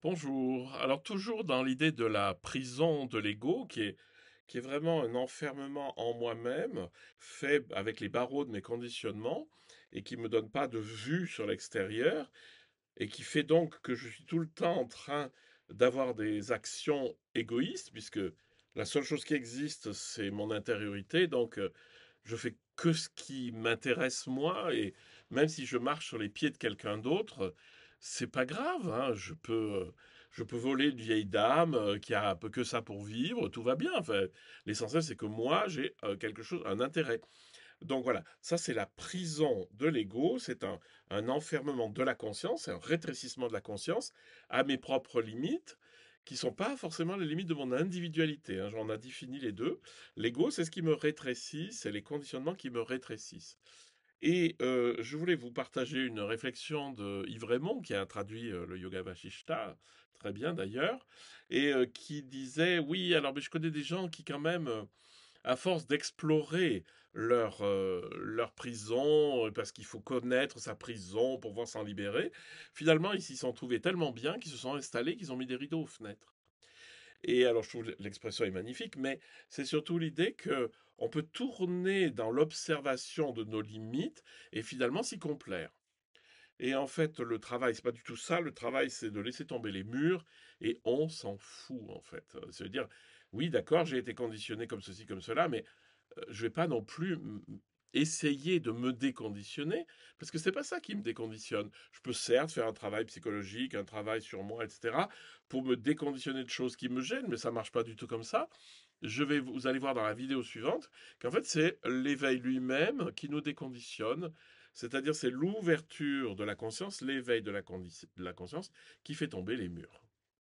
Bonjour. Alors toujours dans l'idée de la prison de l'ego, qui est vraiment un enfermement en moi-même, fait avec les barreaux de mes conditionnements, et qui me donne pas de vue sur l'extérieur, et qui fait donc que je suis tout le temps en train d'avoir des actions égoïstes, puisque la seule chose qui existe, c'est mon intériorité, donc je fais que ce qui m'intéresse moi, et même si je marche sur les pieds de quelqu'un d'autre, c'est pas grave, hein, je peux voler une vieille dame qui a un peu que ça pour vivre, tout va bien. Enfin, l'essentiel, c'est que moi, j'ai quelque chose, un intérêt. Donc voilà, ça c'est la prison de l'ego, c'est un enfermement de la conscience, un rétrécissement de la conscience à mes propres limites, qui sont pas forcément les limites de mon individualité, hein. J'en ai défini les deux. L'ego, c'est ce qui me rétrécit, c'est les conditionnements qui me rétrécissent. Et je voulais vous partager une réflexion de Yves Raymond, qui a traduit le Yoga Vasishta, très bien d'ailleurs, et qui disait, oui, alors mais je connais des gens qui quand même à force d'explorer leur prison, parce qu'il faut connaître sa prison pour pouvoir s'en libérer, finalement, ils s'y sont trouvés tellement bien qu'ils se sont installés, qu'ils ont mis des rideaux aux fenêtres. Et alors, je trouve l'expression est magnifique, mais c'est surtout l'idée que on peut tourner dans l'observation de nos limites et finalement s'y complaire. Et en fait, le travail, c'est pas du tout ça. Le travail, c'est de laisser tomber les murs et on s'en fout, en fait. Ça veut dire, oui, d'accord, j'ai été conditionné comme ceci, comme cela, mais je vais pas non plus essayer de me déconditionner, parce que c'est pas ça qui me déconditionne. Je peux certes faire un travail psychologique, un travail sur moi, etc., pour me déconditionner de choses qui me gênent, mais ça marche pas du tout comme ça. Vous allez voir dans la vidéo suivante qu'en fait c'est l'éveil lui-même qui nous déconditionne, c'est-à-dire c'est l'ouverture de la conscience, l'éveil de la conscience qui fait tomber les murs.